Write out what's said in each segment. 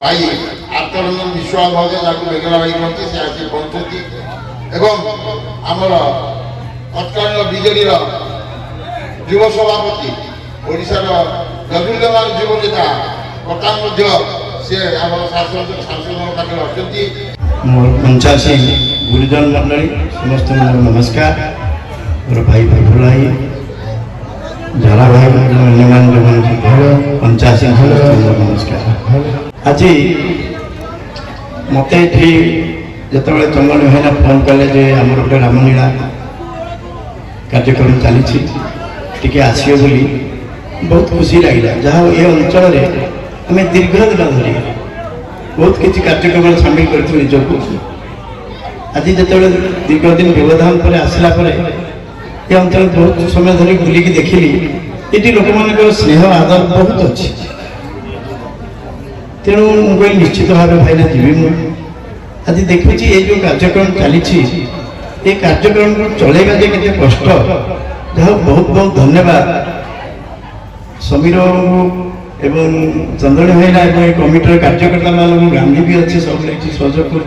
भाई आत्मरंजन विश्वास भाव जहाँ मेघला भाई कहते से आसी पहुंचती एवं आमर तत्कालीन बीजेडी युव सभापति ओडिशार गभीरमान युव नेता बर्तमान से आम सांसद पाखे अच्छा मोर 85 गुरुजन मंडली समस्त नमस्कार। मोर भाई प्रफुल्ल भाई झाला भाई अन्यमान जो 85 नमस्कार। आज मत जो चंदन भाईना फोन कले आम गोटे रामलीला कार्यक्रम चली आसो बोली बहुत खुशी लगे। जहाँ ये अंचल आम दीर्घ दिन धरी बहुत किसी कार्यक्रम सामिल कर निजक आज जो दीर्घ दिन व्यवधान पर आसला ये अंचल बहुत समय धरी बुलिकी देखिली ये लोक मान स्नेह आदर बहुत अच्छी तेणु मुझे निश्चित भाव भाईना जीवी मुझे आज देखुची ये जो कार्यक्रम चली कार्यक्रम को चलेगा जे केते कष्ट जहाँ बहुत बहुत धन्यवाद समीर एवं चंदन भाईना कमिटर कार्यकर्ता मान गांधी भी अच्छे सब सहयोग कर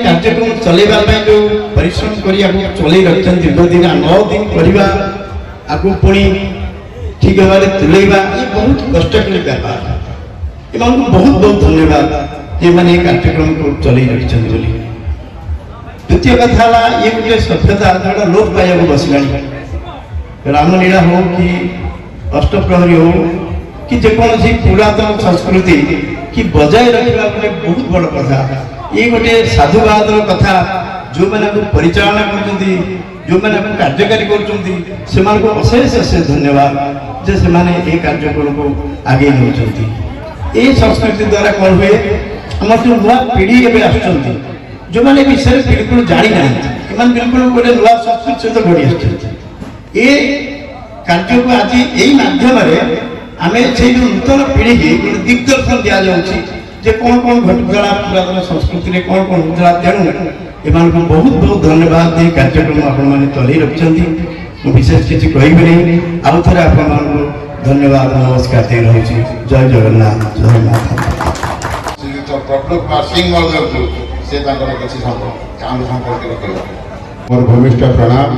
कार्यक्रम चलेगा जो परिश्रम कर चल रखते दीर्घ दिन 9 दिन करवा आगू पुणी ठीक भाव तुलेवा ये बहुत कष्टकारी व्यापार एम बहुत बहुत धन्यवाद ये मैंने कार्यक्रम को चल रखते। द्वितीय कथा ये गोटे सभ्यता जो लोप पाइबा बसला रामलीला हो कि अष्टप्रहरी हो कि जेकोसी पुरातन संस्कृति कि बजाय रखा गोटे बहुत बड़ कथा ये गोटे साधुवाद कथा जो मैंने परिचालना कर जो मैंने कार्यकारी कर अशेष अशेष धन्यवाद जे से माने ये कार्यक्रम को आगे नौकरी ये संस्कृति द्वारा कौन हुए आम जो नुआ पीढ़ी एवं आसुँच जो मैंने विषय बिल्कुल जानी ना बिल्कुल गोटे नुआ संस्कृति सहित बढ़ी आस ये कार्य को आज यही माध्यम आम से जो नूतन पीढ़ी की गोटे दिग्दर्शन दि जाऊँगी कौन कौन घटुला पुरातन संस्कृति कौन कौन होता तेणु एम बहुत बहुत धन्यवाद ये कार्यक्रम आपने चल रखिंट विशेष किसी कहबी आउ थे आप धन्यवाद नमस्कार दे रही जय जगन्नाथ जय माता प्रफुल्ल कुमार सिंह महोदय से किसी संपर्क रखा मोर भूमिष्ठ प्रणाम।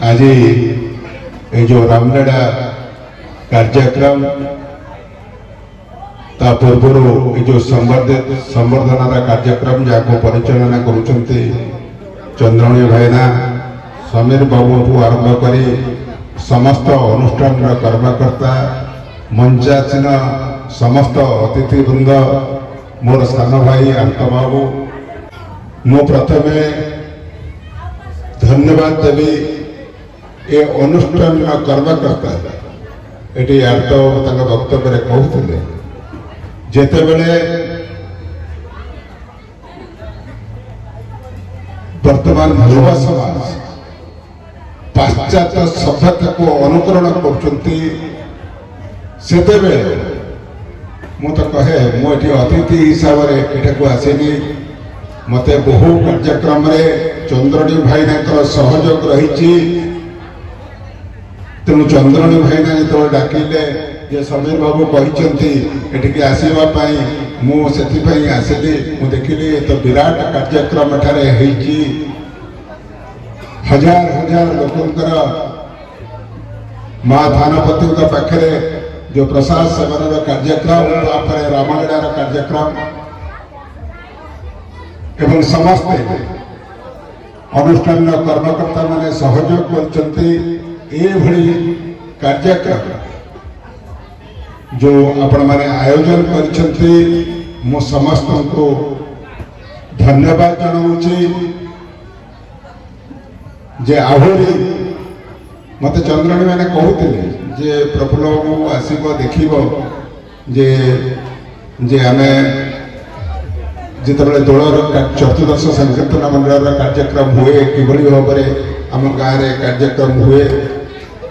आज ये जो रामलीला कार्यक्रम ता पूर्व ये जो संवर्धना कार्यक्रम जहाँ परिचालना करुँच चंद्रणी भाईना समीर बाबू आरंभ कर समस्त अनुष्ठान कर्मकर्ता मंचासीन समस्त अतिथिवृंद मोर सान भाई आंत बाबू मु प्रथमे धन्यवाद देवी ये अनुष्ठान कर्मकर्ता ये आंत बाबू वक्तव्य कहते जेते बेले वर्तमान युवा समाज पाश्चात्य सभ्यता को अनुकरण करते तो कहे मुझे अतिथि हिसाब से आसनी मत बहु कार्यक्रम चंद्रणी भाईना सहयोग रही तेणु चंद्रणी भाईना जो डाकिले जे समीर बाबू कहते आसवाई मुझे आसली मु देखिली तो विराट कार्यक्रम ठारे हजार हजार लोकंकर माँ थानापति पाखे जो प्रसाद सेवन कार्यक्रम रामलीला कार्यक्रम एवं समस्ते अनुष्ठान कर्मकर्ता माने सहयोग कर कार्यक्रम जो आपण माने आयोजन कर समस्त को धन्यवाद जनाऊँगी जे आहरी मत चंद्रणी मैंने कहते जे प्रफुल्ल बाबू आसब देख जे जे आम जिते दौर चतुर्दश संकीर्तन मंडल कार्यक्रम हुए कि भाव में आम गाँव में कार्यक्रम हुए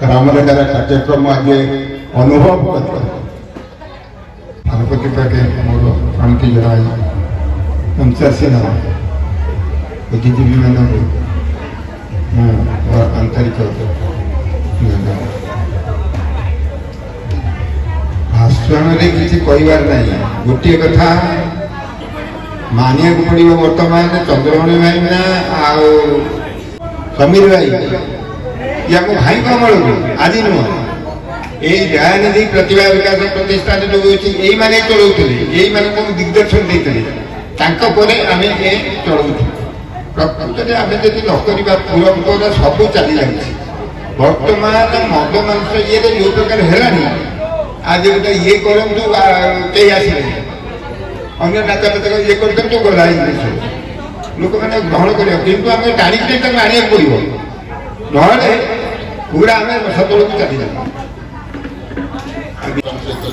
रामलीला कार्यक्रम आगे अनुभव कर मोर प्रणति जनाई 85 बुद्धिजीवी मैंने आंतरिक राष्ट्र କ୍ଷଣରେ କିଛି କହିବାର ନାହିଁ। ଗୋଟିଏ କଥା ମାନିବାକୁ ପଡ଼ିବ, ବର୍ତ୍ତମାନ ଚନ୍ଦ୍ରମଣି ଭାଇନା ଆଉ ସମୀର ଭାଇ ଇଏ ଆମ ଭାଇଙ୍କ ଅମଳରୁ ଆଜି ନୁହଁ, ଏଇ ଦୟାନିଧି ପ୍ରତିଭା ବିକାଶ ପ୍ରତିଷ୍ଠାନ ଯୋଉ ଅଛି ଏଇମାନେ ଚଳଉଥିଲେ, ଏଇମାନଙ୍କୁ ଦିଗ୍ଦର୍ଶନ ଦେଇଥିଲେ, ତାଙ୍କ ପରେ ଆମେ ଏ ଚଳଉଛୁ। ପ୍ରକୃତରେ ଆମେ ଯଦି ନ କରିବା ପୁରସ୍କାର ସବୁ ଚାଲି ଯାଉଛି। ବର୍ତ୍ତମାନ ମଦ ମାଂସ ଇଏରେ ଯୋଉ ପ୍ରକାର ହେଲାଣି, ଆଜି ଗୋଟେ ଇଏ କରନ୍ତୁ କେହି ଆସିବେନି, ଅନ୍ୟ ନାଚ ଇଏ କରିଦିଅନ୍ତୁ ଗଲା ଇଂଲିଶ ଲୋକମାନେ ଗ୍ରହଣ କରିବା, କିନ୍ତୁ ଆମେ ଟାଣିକି ତାଙ୍କୁ ଆଣିବାକୁ ପଡ଼ିବ, ନହେଲେ ପୁରା ଆମେ ସେତେବେଳକୁ ଚାଲିଯାଉ।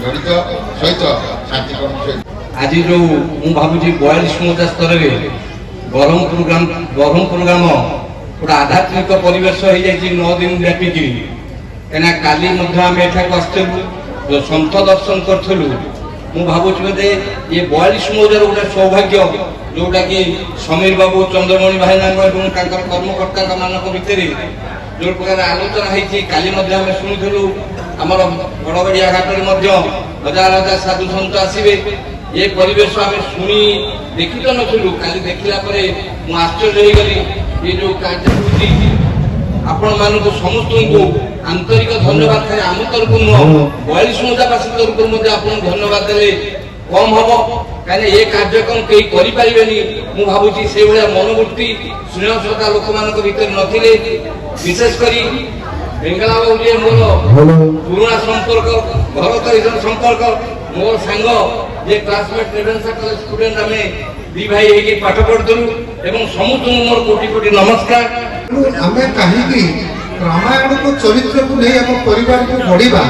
ଜଡ଼ିତ ସହିତ ଶାନ୍ତିକର୍ମ ସହିତ ଆଜି ଯେଉଁ ମୁଁ ଭାବୁଛି 42 ସ୍ତରରେ ବ୍ରହ୍ମପୁର ଗ୍ରାମ ଗୋଟେ ଆଧ୍ୟାତ୍ମିକ ପରିବେଶ ହେଇଯାଇଛି 9 ଦିନ ବ୍ୟାପିକିରି। କାହିଁକିନା କାଲି ମଧ୍ୟ ଆମେ ଏଠାକୁ ଆସିଥିଲୁ, ଯେଉଁ ସନ୍ଥ ଦର୍ଶନ କରିଥିଲୁ। ମୁଁ ଭାବୁଛି ବୋଧେ ଇଏ 42 ମୌଜାର ଗୋଟେ ସୌଭାଗ୍ୟ, ଯେଉଁଟାକି ସମୀର ବାବୁ, ଚନ୍ଦ୍ରମଣି ଭାଇନାଙ୍କ ଏବଂ ତାଙ୍କର କର୍ମକର୍ତ୍ତାଙ୍କ ମାନଙ୍କ ଭିତରେ ଯେଉଁ ପ୍ରକାର ଆଲୋଚନା ହେଇଛି, କାଲି ମଧ୍ୟ ଆମେ ଶୁଣିଥିଲୁ ଆମର ବଡ଼ଗଡ଼ିଆ ଘାଟରେ ମଧ୍ୟ ହଜାର ହଜାର ସାଧୁ ସନ୍ଥ ଆସିବେ। ଏ ପରିବେଶ ଆମେ ଶୁଣି ଦେଖି ତ ନଥିଲୁ, କାଲି ଦେଖିଲା ପରେ ମୁଁ ଆଶ୍ଚର୍ଯ୍ୟ ହେଇଗଲି। ଏ ଯେଉଁ କାର୍ଯ୍ୟକ୍ରମ ଆପଣମାନଙ୍କୁ ସମସ୍ତଙ୍କୁ ଆନ୍ତରିକ ଧନ୍ୟବାଦ, ଖାଲି ଆମ ତରଫରୁ ନୁହଁ 42 ମୌଜାବାସୀ ତରଫରୁ ମଧ୍ୟ ଆପଣଙ୍କୁ ଧନ୍ୟବାଦ ଦେଲେ କମ୍ ହବ। କାହିଁକିନା ଏ କାର୍ଯ୍ୟକ୍ରମ କେହି କରିପାରିବେନି। ମୁଁ ଭାବୁଛି ସେଇଭଳିଆ ମନୋବୃତ୍ତି ସ୍ନେହ ଶ୍ରଦ୍ଧା ଲୋକମାନଙ୍କ ଭିତରେ ନଥିଲେ। ବିଶେଷ କରି ବେଙ୍ଗଳା ବାବୁ ଯିଏ ମୋର ପୁରୁଣା ସମ୍ପର୍କ, ଘର ପରିବାର ସମ୍ପର୍କ, ମୋର ସାଙ୍ଗ, ଯେ କ୍ଲାସମେଟ୍ ରେଭେନ୍ସା କଲେଜ ଷ୍ଟୁଡେଣ୍ଟ, ଆମେ ଦି ଭାଇ ହେଇକି ପାଠ ପଢୁଥିଲୁ ଏବଂ ସମସ୍ତଙ୍କୁ ମୋର କୋଟି କୋଟି ନମସ୍କାର। ଆମେ କାହିଁକି ରାମାୟଣକୁ ଚରିତ୍ରକୁ ନେଇ ଆମ ପରିବାରକୁ ଗଢ଼ିବା,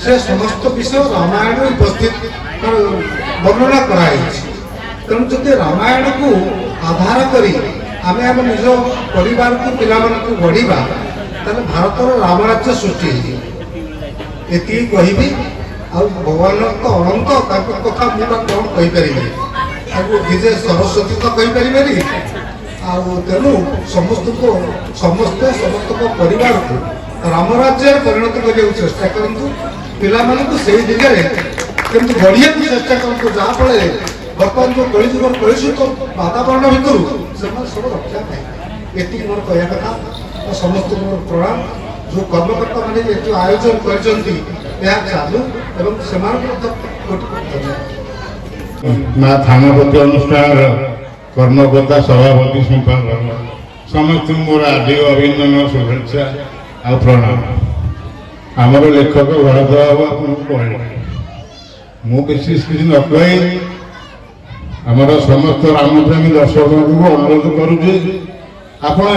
ସେ ସମସ୍ତ ବିଷୟ ରାମାୟଣ ଉପସ୍ଥିତ ବର୍ଣ୍ଣନା କରାଯାଇଛି। ତେଣୁ ଯଦି ରାମାୟଣକୁ ଆଧାର କରି ଆମେ ଆମ ନିଜ ପରିବାରକୁ ପିଲାମାନଙ୍କୁ ଗଢ଼ିବା, ତାହେଲେ ଭାରତର ରାମରାଜ୍ୟ ସୃଷ୍ଟି ହେଇଯିବ। ଏତିକି କହିବି। ଆଉ ଭଗବାନର ତ ଅନନ୍ତ, ତାଙ୍କ କଥା ମୁଁ ବା କ'ଣ କହିପାରିବି, ତାକୁ ନିଜେ ସରସ୍ୱତୀ ତ କହିପାରିବେନି। ଆଉ ତେଣୁ ସମସ୍ତଙ୍କ ସମସ୍ତଙ୍କ ପରିବାରକୁ ରାମରାଜ୍ୟରେ ପରିଣତ କରିବାକୁ ଚେଷ୍ଟା କରନ୍ତୁ। ପିଲାମାନଙ୍କୁ ସେଇ ଦିଗରେ କେମିତି ଗଢ଼ିବାକୁ ଚେଷ୍ଟା କରନ୍ତୁ, ଯାହାଫଳରେ ବର୍ତ୍ତମାନ ଯେଉଁ କଳିଯୁଗର କଳିଶୁତ ବାତାବରଣ ଭିତରୁ ସେମାନେ ସବୁ ରକ୍ଷା ପାଇବେ। ଏତିକି ମୋର କହିବା କଥା। ସମସ୍ତଙ୍କୁ ମୋର ପ୍ରଣାମ। ଯେଉଁ କର୍ମକର୍ତ୍ତାମାନେ ଏଠୁ ଆୟୋଜନ କରିଛନ୍ତି, ଏହା ଚାଲୁ ଏବଂ ସେମାନଙ୍କୁ ମଧ୍ୟ କୋଟି କୋଟି ଧନ୍ୟବାଦ। ମା ଥାନପତି ଅନୁଷ୍ଠାନର କର୍ମକର୍ତ୍ତା, ସଭାପତି, ସମ୍ପାଦକ ସମସ୍ତଙ୍କୁ ମୋର ଆଦିବ ଅଭିନନ୍ଦନ, ଶୁଭେଚ୍ଛା ଆଉ ପ୍ରଣାମ। ଆମର ଲେଖକ ଭରତ ବାବୁ ଆପଣଙ୍କୁ କହିଲେ, ମୁଁ ବିଶେଷ କିଛି ନ କହି ଆମର ସମସ୍ତ ରାମପ୍ରେମୀ ଦର୍ଶକଙ୍କୁ ଅନୁରୋଧ କରୁଛି, ଆପଣ